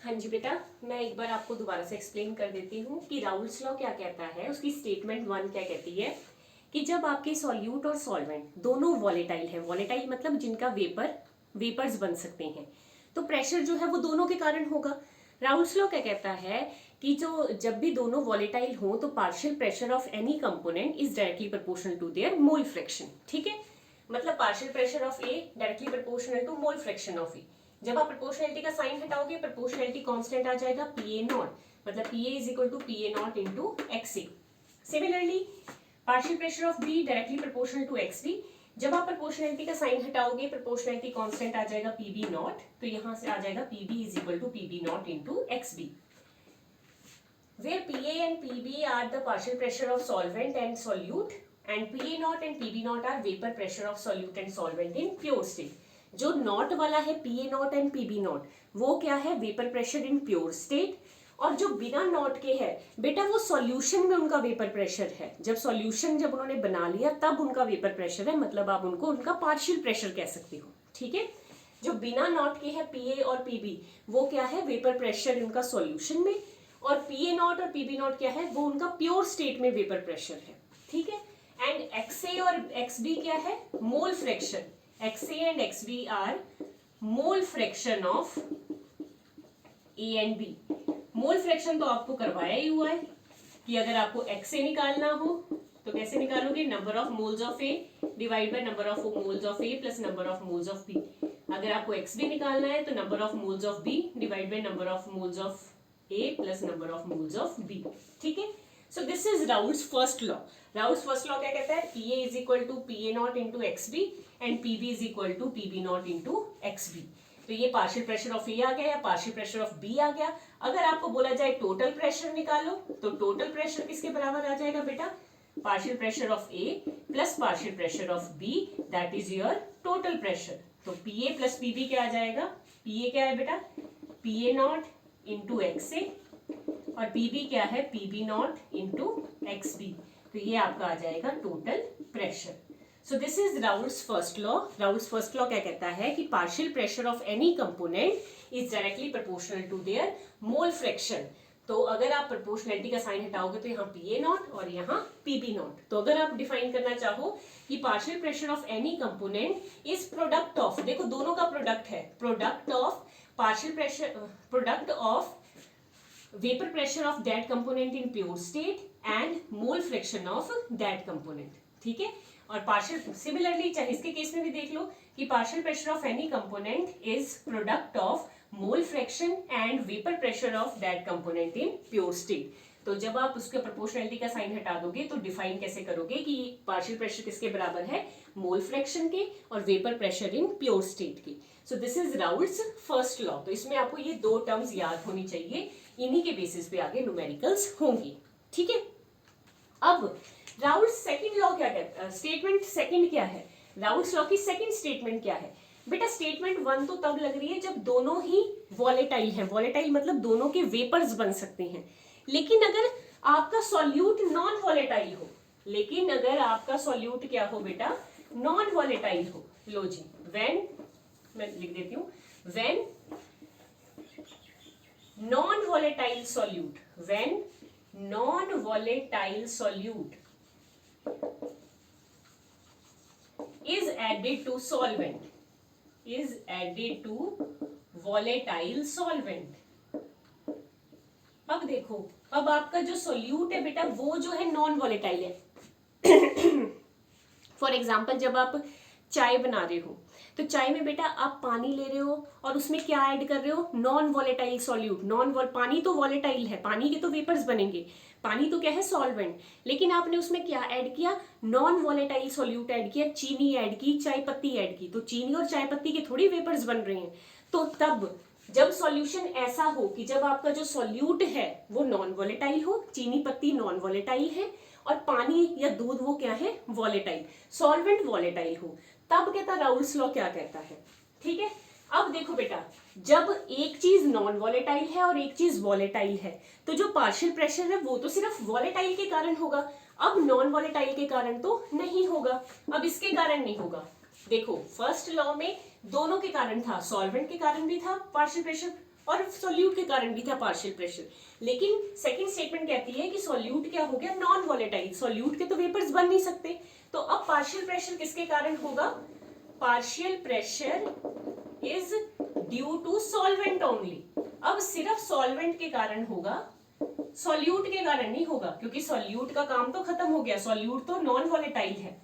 हाँ जी बेटा, मैं एक बार आपको दोबारा से एक्सप्लेन कर देती हूँ कि राउल्स लॉ क्या कहता है। उसकी स्टेटमेंट 1 क्या कहती है कि जब आपके सॉल्यूट और सॉल्वेंट दोनों वॉलेटाइल है, वॉलेटाइल मतलब जिनका वेपर्स बन सकते हैं, तो प्रेशर जो है वो दोनों के कारण होगा। राउल्स लॉ क्या कहता है कि जब भी दोनों वॉलेटाइल हो तो partial pressure of any component is directly proportional to their mole fraction. ठीक है, मतलब partial pressure of A directly proportional to mole fraction of A. जब आप प्रोपोर्शनलिटी का साइन हटाओगे, प्रोपोर्शनलिटी कांस्टेंट आ जाएगा पी ए नॉट, मतलब P A is equal to P A not into X A. Similarly partial pressure of B directly proportional to X B. जब आप proportionality का साइन हटाओगे, प्रोपोर्शनलिटी कांस्टेंट आ जाएगा पी बी नॉट, तो यहां से आ जाएगा P B is equal to P B not into X B, where PA and PB are the partial pressure of solvent and solute and PA naught and PB naught are vapor pressure of solute and solvent in pure state. जो not वाला है PA naught and PB naught वो क्या है, vapour pressure in pure state. और जो बिना not के है बेटा वो सॉल्यूशन में उनका वेपर प्रेशर है। जब सॉल्यूशन जब उन्होंने बना लिया तब उनका वेपर प्रेशर है, मतलब आप उनको उनका पार्शियल प्रेशर कह सकते हो। ठीक है, जो बिना नॉट के है PA और PB वो क्या है, वेपर प्रेशर उनका सॉल्यूशन में, और PA नॉट और PB नॉट क्या है, वो उनका प्योर स्टेट में वेपर प्रेशर है। ठीक है, एंड XA और XB क्या है, mole fraction. XA and XB are mole fraction of A and B। Mole fraction तो आपको करवाया ही हुआ है कि अगर आपको XA निकालना हो तो कैसे निकालोगे, number of moles of A divide by number of moles of A plus number of moles of B। अगर आपको XB निकालना है तो number of moles of B divide by number of moles of A plus number of moles of B। ठीक है, so this is Raoult's first law। Raoult's first law क्या कहता है, PA is equal to PA naught into XB and PB is equal to PB naught into XB। तो ये partial pressure of A आ गया या partial pressure of B आ गया। अगर आपको बोला जाए टोटल प्रेशर निकालो तो टोटल प्रेशर किसके बराबर आ जाएगा बेटा, partial pressure of A plus partial pressure of B, that is your total pressure. तो PA प्लस PB क्या आ जाएगा, PA क्या है बेटा, PA naught into X A, और पीबी क्या है, PB naught into X B. तो ये आपका आ जाएगा total pressure. So this is Raoult's first law. Raoult's first law क्या कहता है कि partial pressure of any component is directly proportional to their mole fraction. तो अगर आप प्रोपोर्शनलिटी का साइन हटाओगे तो यहाँ पी ए नॉट और यहाँ पीबी नॉट। तो अगर आप डिफाइन करना चाहो कि partial pressure of any component is product of, देखो दोनों का प्रोडक्ट है, product of partial pressure product of vapor pressure of that component in pure state and mole fraction of that component। ठीक है, और पार्शियल सिमिलरली चाहे इसके case में भी देख लो कि partial pressure of any component is product of mole fraction and vapour pressure of that component in pure state. तो जब आप उसके प्रोपोर्शनलिटी का साइन हटा दोगे तो डिफाइन कैसे करोगे कि पार्शियल प्रेशर किसके बराबर है, मोल फ्रैक्शन के और vapour pressure in pure state के। So this is Raoult's first law. तो इसमें आपको ये दो टर्म्स याद होनी चाहिए, इन्हीं के बेसिस पे आगे न्यूमेरिकल्स होंगी। ठीक है, अब राउल्ट्स सेकंड लॉ क्या कहता है, स्टेटमेंट सेकंड क्या है, राउल्ट्स लॉ की सेकंड स्टेटमेंट क्या है बेटा। स्टेटमेंट 1 तो तब लग रही है जब दोनों ही वॉलेटाइल है, वॉलेटाइल मतलब दोनों के वेपर्स बन सकते हैं। लेकिन अगर आपका सॉल्यूट नॉन वॉलेटाइल हो, लेकिन अगर आपका सॉल्यूट क्या हो बेटा, नॉन वॉलेटाइल हो, लो जी, व्हेन, मैं लिख देती हूं, when non volatile solute, when non volatile solute is added to solvent, is added to volatile solvent। अब देखो, अब आपका जो सोल्यूट है बेटा वो जो है नॉन वॉलेटाइल है। फॉर एग्जाम्पल जब आप चाय बना रहे हो तो चाय में बेटा आप पानी ले रहे हो और उसमें क्या ऐड कर रहे हो, नॉन वॉलेटाइल सॉल्यूट। पानी तो वॉलेटाइल है, पानी के तो वेपर्स बनेंगे, पानी तो क्या है, सॉल्वेंट, लेकिन आपने उसमें क्या ऐड किया, नॉन वॉलेटाइल सॉल्यूट ऐड किया, चीनी ऐड की, चाय पत्ती ऐड की। तो चीनी और चाय पत्ती के थोड़ी वेपर्स बन रहे हैं। तो तब जब सॉल्यूशन ऐसा हो कि जब आपका जो सॉल्यूट है वो नॉन वॉलेटाइल हो, चीनी पत्ती नॉन वॉलेटाइल है और पानी या दूध वो क्या है, वॉलेटाइल, सॉल्वेंट वॉलेटाइल हो, तब कहता राउल्ट्स लॉ क्या कहता है। ठीक है, अब देखो बेटा, जब एक चीज नॉन वॉलेटाइल है और एक चीज वॉलेटाइल है तो जो पार्शियल प्रेशर है वो तो सिर्फ वॉलेटाइल के कारण होगा, अब नॉन वॉलेटाइल के कारण तो नहीं होगा। अब इसके कारण नहीं होगा, देखो फर्स्ट लॉ में दोनों के कारण था, सॉल्वेंट के कारण भी था पार्शियल प्रेशर और सॉल्यूट के कारण भी था पार्शियल प्रेशर। लेकिन सेकंड स्टेटमेंट कहती है कि सॉल्यूट क्या हो गया, नॉन वॉलेटाइल, सॉल्यूट के तो वेपर्स बन नहीं सकते। तो अब पार्शियल प्रेशर किसके कारण होगा, partial pressure is due to solvent only. अब सिर्फ सॉल्वेंट के कारण होगा, सॉल्यूट के कारण नहीं होगा, क्योंकि सॉल्यूट का काम तो खत्म हो गया, सॉल्यूट तो नॉन वॉलेटाइल है।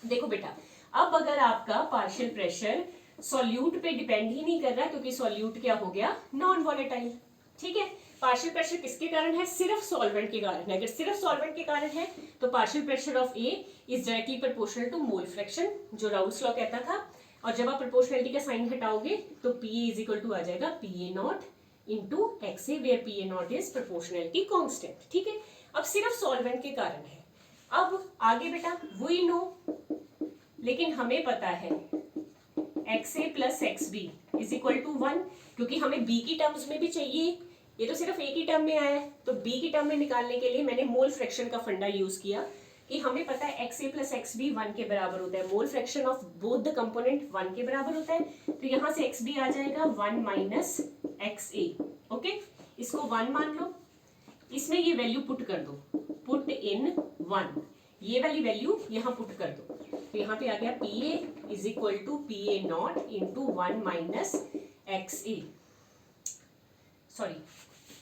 देखो बेटा, अब अगर आपका पार्शियल प्रेशर सॉल्यूट पे डिपेंड ही नहीं कर रहा, क्योंकि सॉल्यूट क्या हो गया, नॉन वॉलेटाइल। ठीक है, पार्शियल प्रेशर किसके कारण है, सिर्फ सॉल्वेंट के कारण है। अगर सिर्फ सॉल्वेंट के कारण है तो partial pressure of A is directly proportional to mole fraction, जो राउल्स लॉ कहता था। और जब आप प्रोपोर्शनलिटी का साइन हटाओगे तो पी इज इक्वल टू आ जाएगा P A not into X A, where P A naught is proportionality constant. ठीक है, अब सिर्फ सॉल्वेंट के कारण है। अब आगे बेटा वी नो, लेकिन हमें पता है X A plus X B is equal to 1, क्योंकि हमें बी की टर्म्स में भी चाहिए, ये तो सिर्फ ए की टर्म में आया है, तो बी की टर्म में निकालने के लिए मैंने मोल फ्रैक्शन का फंडा यूज किया कि हमें पता है X A plus X B 1 के बराबर होता है, mole fraction of both the component 1 के बराबर होता है। तो यहां से एक्स बी आ जाएगा 1 माइनस एक्स ए। ओके, इसको 1 मान लो, इसमें ये वैल्यू पुट कर दो, पुट इन 1, ये वाली वैल्यू यहाँ पुट कर दो। तो यहाँ पे आ गया P A is equal to P A not into 1 minus X A, sorry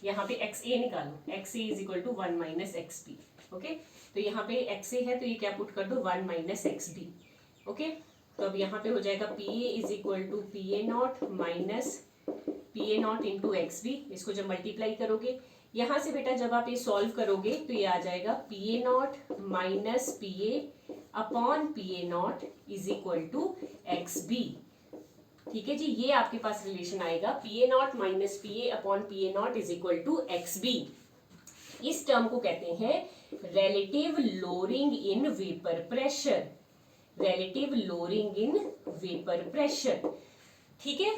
यहाँ पे एक्स ए निकालो, X A is equal to 1 minus X B. Okay, तो यहाँ पे एक्स ए है तो ये क्या पुट कर दो, 1 माइनस एक्स बी। ओके, तो अब यहाँ पे हो जाएगा P A is equal to P A naught minus P A not into X B. इसको जब मल्टीप्लाई करोगे यहाँ से बेटा, जब आप ये सॉल्व करोगे तो ये आ जाएगा P A naught minus P A upon P A naught is equal to X B. ठीक है जी, ये आपके पास रिलेशन आएगा, P A naught minus P A upon P A naught is equal to X B. इस term को कहते हैं relative lowering in vapour pressure, relative lowering in vapour pressure. ठीक है,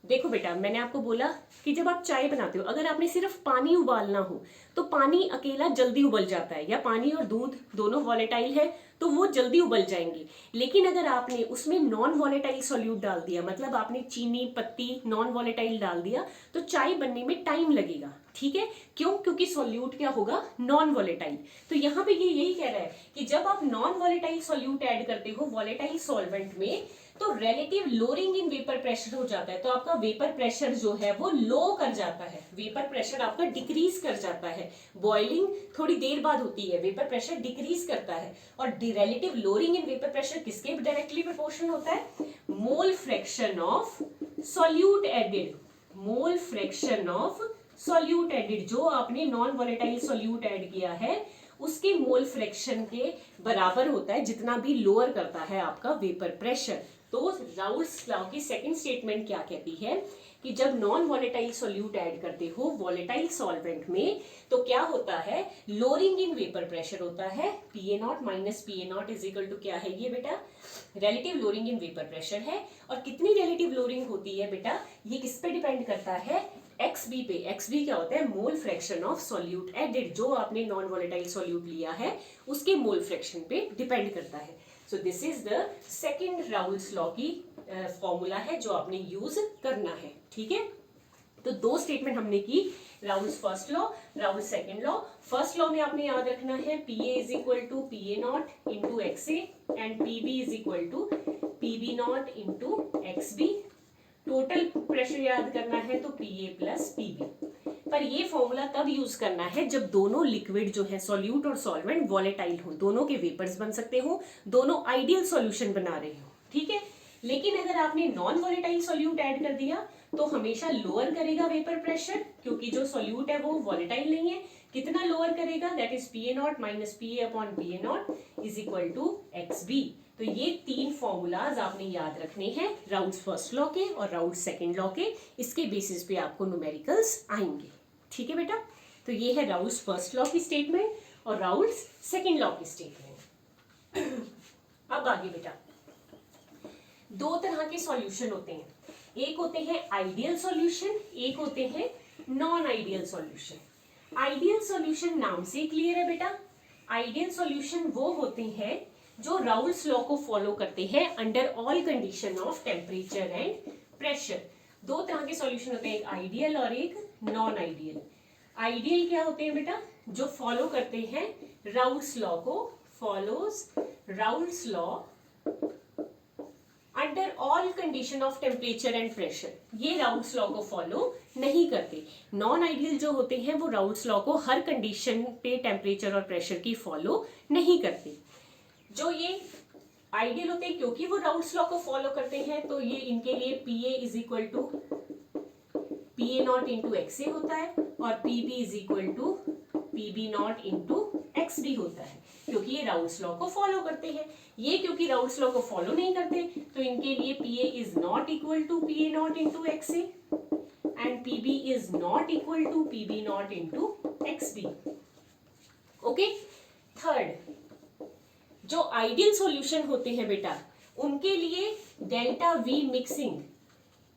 देखो बेटा, मैंने आपको बोला कि जब आप चाय बनाते हो, अगर आपने सिर्फ पानी उबालना हो तो पानी अकेला जल्दी उबल जाता है, या पानी और दूध दोनों वॉलेटाइल है तो वो जल्दी उबल जाएंगे। लेकिन अगर आपने उसमें नॉन वॉलेटाइल सॉल्यूट डाल दिया, मतलब आपने चीनी पत्ती नॉन वॉलेटाइल डाल दिया, तो चाय बनने में टाइम लगेगा। ठीक है, क्यों, क्योंकि सॉल्यूट क्या होगा, नॉन वॉलेटाइल। तो यहाँ पे ये यही कह रहा है कि जब आप नॉन वॉलेटाइल सॉल्यूट ऐड करते हो वॉलेटाइल सॉल्वेंट में, तो relative lowering in vapour pressure हो जाता है, तो आपका वेपर प्रेशर जो है वो लो कर जाता है, वेपर प्रेशर आपका डिक्रीज कर जाता है। बॉइलिंग थोड़ी देर बाद होती है, वेपर प्रेशर डिक्रीज करता है। और relative lowering in vapour pressure किसके डायरेक्टली प्रोपोर्शनल होता है, mole fraction of solute added, mole fraction of solute added, जो आपने नॉन वॉलेटाइल सॉल्यूट ऐड किया है उसके मोल फ्रैक्शन के बराबर होता है, जितना भी लोअर करता है आपका वेपर प्रेशर। तो राउल्स लॉ की सेकंड स्टेटमेंट क्या कहती है कि जब नॉन वॉलेटाइल सॉल्यूट ऐड करते हो वॉलेटाइल सॉल्वेंट में, तो क्या होता है, लोअरिंग इन वेपर प्रेशर होता है, P A naught minus P A naught is equal to क्या है ये बेटा, relative lowering in vapour pressure है। और कितनी रिलेटिव लोअरिंग होती है बेटा, ये किस पे डिपेंड करता है, एक्स बी पे। एक्स बी क्या होता है, mole fraction of solute added, जो आपने नॉन वॉलेटाइल सॉल्यूट लिया है उसके मोल फ्रैक्शन पे डिपेंड करता है। सो this is the second Raoult's law की फॉर्मूला है जो आपने यूज करना है। ठीक है, तो दो स्टेटमेंट हमने की, Raoult's first law, Raoult's second law. First law में आपने याद रखना है P A is equal to P A not into X A and P B is equal to P B not into X B. Total pressure याद करना है तो P A plus P B. पर ये फॉर्मूला तब use करना है जब दोनों लिक्विड जो है सॉल्यूट और सॉल्वेंट वॉलेटाइल हो, दोनों के वेपर्स बन सकते हो, दोनों आइडियल सॉल्यूशन बना रहे हो। ठीक है, लेकिन अगर आपने नॉन वॉलेटाइल सॉल्यूट ऐड कर दिया तो हमेशा लोअर करेगा वेपर प्रेशर, क्योंकि जो सॉल्यूट है वो वॉलेटाइल नहीं है। कितना लोअर करेगा, that is P A naught minus P A upon P A naught is equal to X B. तो ये तीन फॉर्मूलाज आपने याद रखने हैं राउल्स फर्स्ट लॉ के और राउल्स सेकंड लॉ के, इसके बेसिस पे आपको न्यूमेरिकल्स आएंगे। ठीक है बेटा, तो ये है राउल्स फर्स्ट लॉ की स्टेटमेंट और राउल्स सेकंड लॉ की स्टेटमेंट। अब आगे बेटा, दो तरह के सॉल्यूशन होते हैं, एक होते हैं आइडियल सॉल्यूशन, एक होते हैं non ideal solution. Ideal solution नाम से क्लियर है बेटा, आइडियल सॉल्यूशन वो होते हैं जो राउल्स लॉ को फॉलो करते हैं under all condition of temperature and pressure. दो तरह के सॉल्यूशन होते हैं, एक आइडियल और एक नॉन आइडियल। आइडियल क्या होते हैं बेटा, जो फॉलो करते हैं राउल्ट्स लॉ को, follows Raoult's law under all condition of temperature and pressure, ये राउल्ट्स लॉ को फॉलो नहीं करते। नॉन आइडियल जो होते हैं वो राउल्ट्स लॉ को हर कंडीशन पे टेम्परेचर और प्रेशर की फॉलो नहीं करते। जो ये आइडियल होते हैं क्योंकि वो राउल्ट्स लॉ को फॉलो करते हैं, तो ये इनके लिए P A is equal to P A not into X A होता है और P B is equal to P B not into X B होता है, क्योंकि ये राउल्ट्स लॉ को फॉलो करते हैं। ये क्योंकि राउल्ट्स लॉ को फॉलो नहीं करते, तो इनके लिए P A is not equal to P A not into X A and P B is not equal to P B not into X B. Okay, third, जो आइडियल सॉल्यूशन होते हैं बेटा, उनके लिए delta V mixing,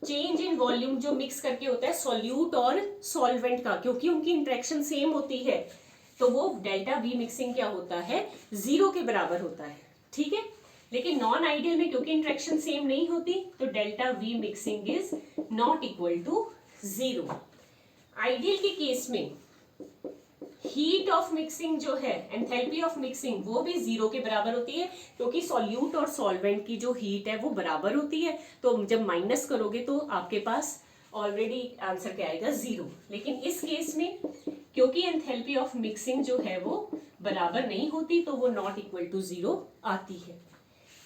change in volume जो mix करके होता है सॉल्यूट और सॉल्वेंट का, क्योंकि उनकी इंटरेक्शन सेम होती है, तो वो डेल्टा वी मिक्सिंग क्या होता है, 0 के बराबर होता है। ठीक है, लेकिन नॉन आइडियल में क्योंकि इंटरेक्शन सेम नहीं होती, तो delta V mixing is not equal to 0। Ideal के केस में हीट ऑफ मिक्सिंग जो है, एंथैल्पी ऑफ मिक्सिंग, वो भी 0 के बराबर होती है, क्योंकि सॉल्यूट और सॉल्वेंट की जो हीट है वो बराबर होती है, तो जब माइनस करोगे तो आपके पास ऑलरेडी आंसर क्या आएगा, 0। लेकिन इस केस में क्योंकि एंथैल्पी ऑफ मिक्सिंग जो है वो बराबर नहीं होती, तो वो नॉट इक्वल टू 0 आती है।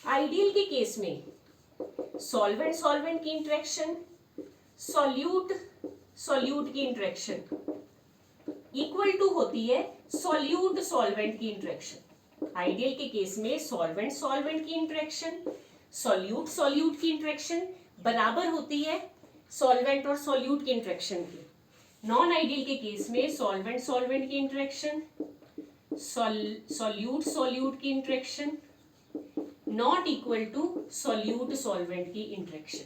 आइडियल के केस में सॉल्वेंट सॉल्वेंट की इंटरेक्शन, सॉल्यूट सॉल्यूट की इंटरेक्शन इक्वल टू होती है सॉल्यूट सॉल्वेंट की इंटरेक्शन। आइडियल के केस में सॉल्वेंट सॉल्वेंट की इंटरेक्शन, सॉल्यूट सॉल्यूट की इंटरेक्शन बराबर होती है सॉल्वेंट और सॉल्यूट की इंटरेक्शन की। नॉन आइडियल के केस में सॉल्वेंट सॉल्वेंट की इंटरेक्शन, सॉल्यूट सॉल्यूट की interaction not equal to solute solvent की इंटरेक्शन।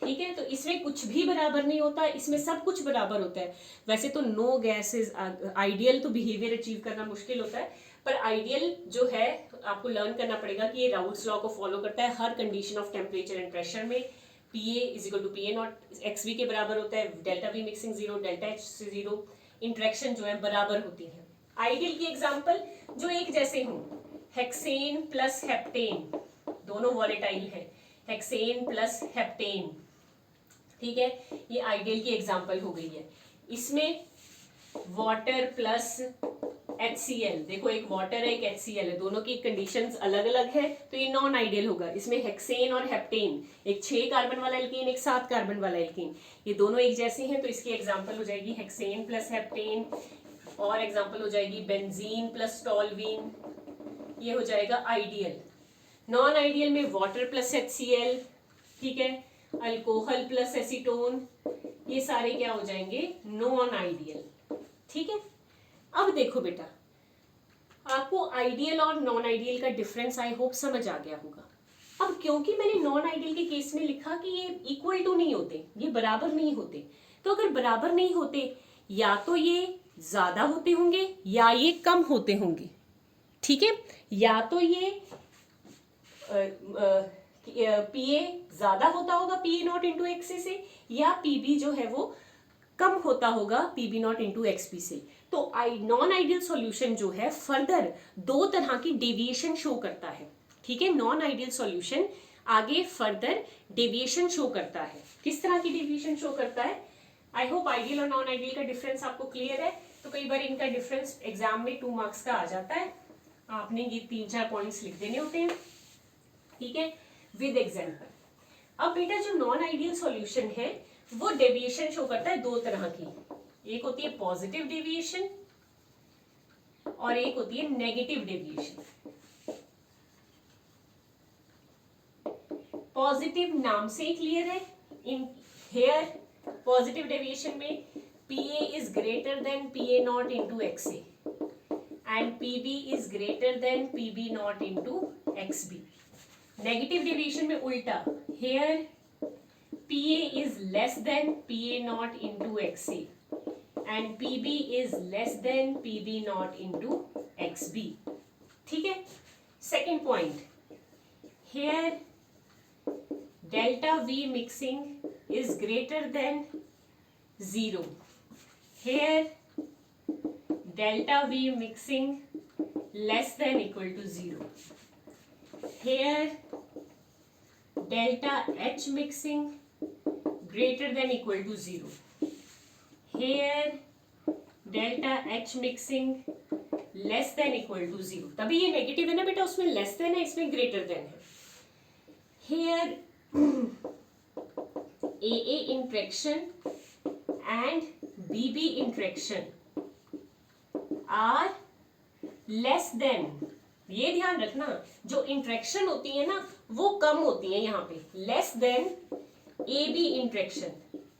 ठीक है, तो इसमें कुछ भी बराबर नहीं होता, इसमें सब कुछ बराबर होता है। वैसे तो नो गैसेस, आइडियल तो बिहेवियर अचीव करना मुश्किल होता है, पर आइडियल जो है आपको लर्न करना पड़ेगा कि ये राउल्ट्स लॉ को फॉलो करता है हर condition of temperature and pressure में। P A is equal to P A nought X V के बराबर होता है, delta V mixing 0, delta H 0, interaction जो है बराबर होती है। आइडियल की एग्जाम्पल जो एक जैसे हों, हेक्सेन प्लस हेप्टेन, दोनों वॉलेटाइल है, हेक्सेन प्लस हेप्टेन। ठीक है, ये आइडियल की एग्जांपल हो गई है। इसमें वाटर प्लस HCl, देखो एक वाटर है एक HCl है, दोनों की कंडीशंस अलग अलग है, तो ये नॉन आइडियल होगा। इसमें हेक्सेन और हेप्टेन, एक 6 कार्बन वाला एल्कीन, एक 7 कार्बन वाला एल्कीन, ये दोनों एक जैसे हैं, तो इसकी एग्जांपल हो जाएगी हेक्सेन प्लस हेप्टेन। और एग्जांपल हो जाएगी बेंजीन प्लस टॉल्वीन, ये हो जाएगा आइडियल। नॉन आइडियल में वाटर प्लस HCl, ठीक है, अल्कोहल प्लस एसीटोन, ये सारे क्या हो जाएंगे, नॉन आइडियल। ठीक है, अब देखो बेटा, आपको आइडियल और नॉन आइडियल का डिफरेंस आई होप समझ आ गया होगा। अब क्योंकि मैंने नॉन आइडियल के केस में लिखा कि ये इक्वल टू नहीं होते, ये बराबर नहीं होते, तो अगर बराबर नहीं होते या तो ये ज्यादा होते होंगे या ये कम होते होंगे। ठीक है, या तो ये पीए ज्यादा होता होगा पीए नॉट इंटू एक्स से, या पीबी जो है वो कम होता होगा पीबी नॉट इंटू एक्सपी से। तो नॉन आइडियल सॉल्यूशन जो है फर्दर 2 तरह की डेविएशन शो करता है। ठीक है, नॉन आइडियल सॉल्यूशन आगे फर्दर डेविएशन शो करता है। किस तरह की डेविएशन शो करता है? आई होप आइडियल और नॉन आइडियल का डिफरेंस आपको क्लियर है। तो कई बार इनका डिफरेंस एग्जाम में 2 मार्क्स का आ जाता है, आपने ये 3-4 पॉइंट्स लिख देने होते हैं। ठीक है, विद एग्जाम्पल। अब बेटा जो नॉन आइडियल सॉल्यूशन है वो डेविएशन शो करता है 2 तरह की, एक होती है पॉजिटिव डेविएशन और एक होती है नेगेटिव डेविएशन। पॉजिटिव नाम से ही क्लियर है। इन हेयर पॉजिटिव डेविएशन में PA is greater than PA naught into XA and PB is greater than PB naught into XB. Negative deviation में उल्टा, hair PA is less than PA naught into XA and PB is less than PB naught into XB. ठीक है, second point, here delta V mixing is greater than 0. Here delta V mixing less than equal to 0. Here delta H mixing greater than equal to 0. Here delta H mixing less than equal to 0. तभी ये negative है ना बेटा, उसमें less than है, इसमें greater than है. Here AA interaction and BB interaction are less than. ये ध्यान रखना, जो इंट्रैक्शन होती है ना वो कम होती है यहाँ पे, लेस देन AB इंट्रैक्शन.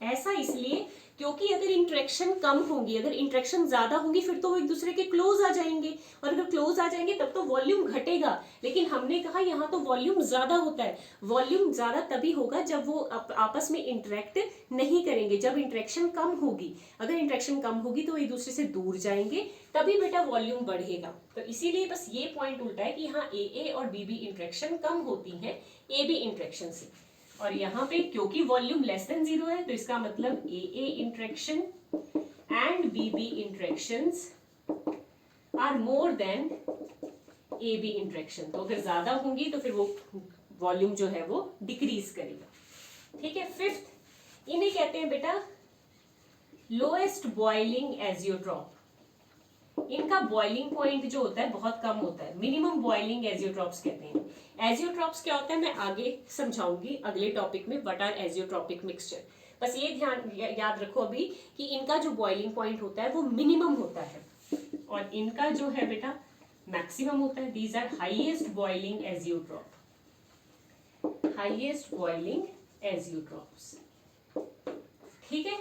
ऐसा इसलिए क्योंकि अगर इंटरेक्शन कम होंगी, अगर इंटरेक्शन ज्यादा होंगी फिर तो वो एक दूसरे के क्लोज आ जाएंगे, और अगर क्लोज आ जाएंगे तब तो वॉल्यूम घटेगा. लेकिन हमने कहा यहाँ तो वॉल्यूम ज्यादा होता है. वॉल्यूम ज्यादा तभी होगा जब वो आपस में इंटरेक्ट नहीं करेंगे, जब इंटरेक्शन कम होगी. अगर इंटरेक्शन कम होगी तो एक दूसरे से दूर जाएंगे, तभी बेटा वॉल्यूम बढ़ेगा. तो इसीलिए बस ये पॉइंट उल्टा है कि यहाँ AA और BB इंटरेक्शन कम होती है AB इंटरेक्शन से. और यहाँ पे क्योंकि वॉल्यूम लेस देन 0 है तो इसका मतलब AA interaction and BB interactions are more than AB interaction. तो अगर ज्यादा होंगी तो फिर वो वॉल्यूम जो है वो डिक्रीज करेगा. ठीक है. फिफ्थ, इन्हें कहते हैं बेटा लोएस्ट बॉइलिंग एजियोट्रॉप. इनका बॉइलिंग पॉइंट जो होता है बहुत कम होता है, मिनिमम बॉइलिंग एजियोट्रॉप्स कहते हैं. एजियोट्रॉप्स क्या होता है मैं आगे समझाऊंगी अगले टॉपिक में, व्हाट आर एजियोट्रॉपिक मिक्सचर. बस ये ध्यान याद रखो अभी कि इनका जो बॉइलिंग पॉइंट होता है वो मिनिमम होता है और इनका जो है बेटा मैक्सिमम होता है. These are highest boiling azeotrope, highest boiling azeotropes. ठीक है.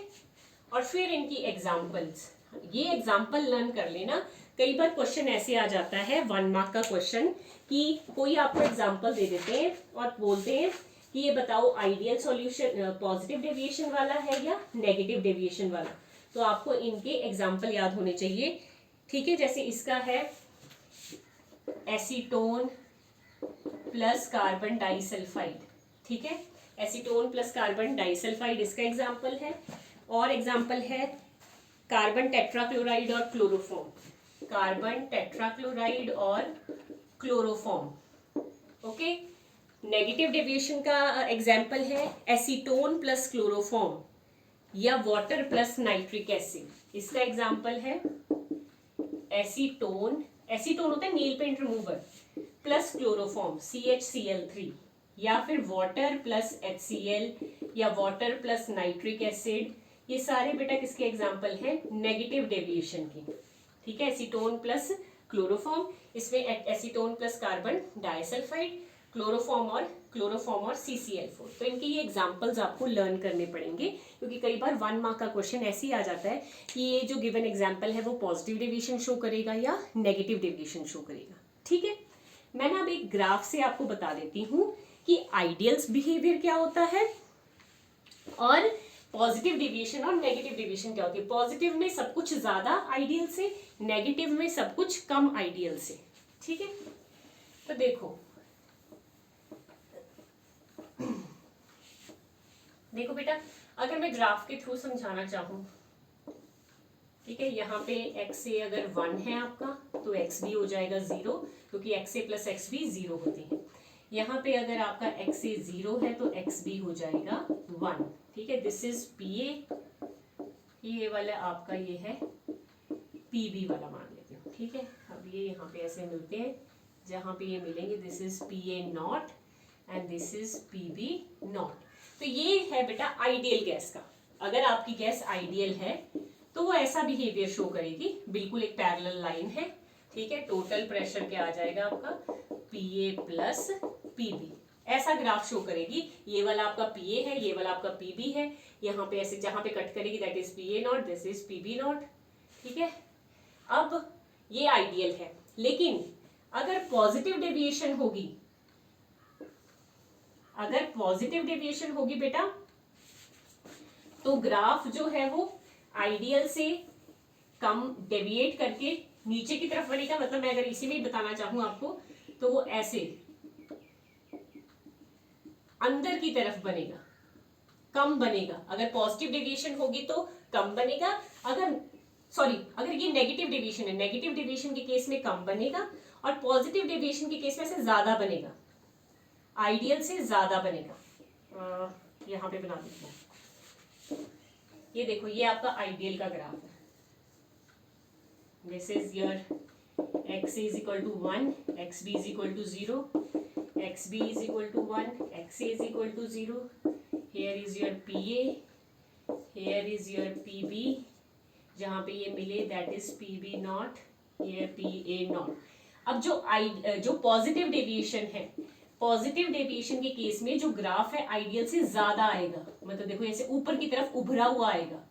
और फिर इनकी एग्जाम्पल्स, ये एग्जाम्पल लर्न कर लेना. कई बार क्वेश्चन ऐसे आ जाता है 1 मार्क का क्वेश्चन कि कोई आपको एग्जाम्पल दे देते हैं और बोलते हैं कि ये बताओ आइडियल सॉल्यूशन पॉजिटिव डेविएशन वाला है या नेगेटिव डेविएशन वाला. तो आपको इनके एग्जाम्पल याद होने चाहिए. ठीक है. जैसे इसका है एसीटोन प्लस कार्बन डाइसल्फाइड. ठीक है. एसीटोन प्लस कार्बन डाइसल्फाइड इसका एग्जाम्पल है. और एग्जाम्पल है कार्बन टेट्राक्लोराइड और क्लोरोफॉर्म, कार्बन टेट्राक्लोराइड और क्लोरोफॉर्म. ओके. नेगेटिव डेविएशन का एग्जाम्पल है एसीटोन प्लस क्लोरोफॉर्म या वाटर प्लस नाइट्रिक एसिड. इसका एग्जाम्पल है एसीटोन, एसीटोन होता है nail paint remover, plus chloroform CHCl3, या फिर वाटर प्लस HCl या वाटर प्लस नाइट्रिक एसिड. ये सारे बेटा किसके एग्जाम्पल हैं? नेगेटिव डेविएशन के. ठीक है. एसीटोन प्लस क्लोरोफॉर्म, इसमें acetone plus carbon disulphide, chloroform और CCl4. तो इनके ये एग्जाम्पल्स आपको लर्न करने पड़ेंगे क्योंकि कई बार 1 मार्क का क्वेश्चन ऐसे ही आ जाता है कि ये जो गिवन एग्जाम्पल है वो पॉजिटिव डेविएशन शो करेगा या नेगेटिव डेविएशन शो करेगा. ठीक है. मैं ना अब एक ग्राफ से आपको बता देती हूँ कि आइडियल्स बिहेवियर क्या होता है और पॉजिटिव डेविएशन और नेगेटिव डेविएशन क्या होती है. पॉजिटिव में सब कुछ ज्यादा आइडियल से, नेगेटिव में सब कुछ कम आइडियल से. ठीक है. तो देखो बेटा, अगर मैं ग्राफ के थ्रू समझाना चाहूं, ठीक है, यहाँ पे x a अगर 1 है आपका तो x भी हो जाएगा 0 क्योंकि x a प्लस x भी 0 होती है. यहाँ पे अगर आपका x a 0 है तो x भी हो जाएगा 1. ठीक है. दिस इज PA, ये वाला आपका ये है PB वाला मान लेते हो. ठीक है. अब ये यहाँ पे ऐसे मिलते हैं, जहाँ पे ये मिलेंगे this is PA not and this is PB not. तो ये है बेटा आइडियल गैस का. अगर आपकी गैस आइडियल है तो वो ऐसा बिहेवियर शो करेगी, बिल्कुल एक पैरेलल लाइन है. ठीक है. टोटल प्रेशर क्या आ जाएगा आपका PA प्लस PB, ऐसा ग्राफ शो करेगी. ये वाला आपका PA है, ये वाला आपका PB है. यहाँ पे ऐसे जहां पे कट करेगी that is PA not, this is PB not. ठीक है. अब ये आइडियल है, लेकिन अगर पॉजिटिव डेविएशन होगी, अगर पॉजिटिव डेविएशन होगी बेटा तो ग्राफ जो है वो आइडियल से कम डेविएट करके नीचे की तरफ बनेगा. मतलब मैं अगर इसी में ही बताना चाहूं आपको तो वो ऐसे अंदर की तरफ बनेगा, कम बनेगा। अगर पॉजिटिव डेविएशन होगी तो कम बनेगा, अगर ये नेगेटिव डेविएशन है, नेगेटिव डेविएशन के केस में कम बनेगा और पॉजिटिव डेविएशन के केस में से ज्यादा बनेगा, आइडियल से ज्यादा बनेगा। यहाँ पे बना देती हूँ, ये देखो ये आपका आइडियल का ग्राफ है। This is your x is equal to 1, xb is equal to 0, xb is equal to 1, xa is equal to 0, here is your pa, here is your pb, जहाँ पे ये मिले that is pb not, here pa not. अब जो positive deviation है, positive deviation के case में जो ग्राफ है आइडियल से ज्यादा आएगा, मतलब देखो ऐसे ऊपर की तरफ उभरा हुआ आएगा,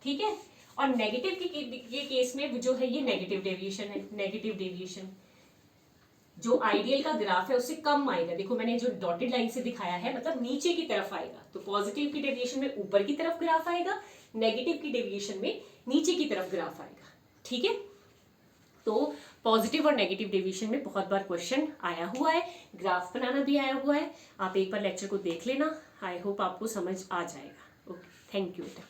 ठीक है। और नेगेटिव के केस में जो है ये नेगेटिव डेविएशन है, नेगेटिव डेविएशन जो आइडियल का ग्राफ है उससे कम आएगा। देखो मैंने जो डॉटेड लाइन से दिखाया है मतलब नीचे की तरफ आएगा, तो पॉजिटिव की डेविएशन में ऊपर की तरफ ग्राफ आएगा, नेगेटिव की डेविएशन में नीचे की तरफ ग्राफ आएगा, ठीक है। तो पॉजिटिव और नेगेटिव डेविएशन में बहुत बार क्वेश्चन आया हुआ है, ग्राफ बनाना भी आया हुआ है। आप एक बार लेक्चर को देख लेना, आई होप आपको समझ आ जाएगा। ओके, थैंक यू बेटा।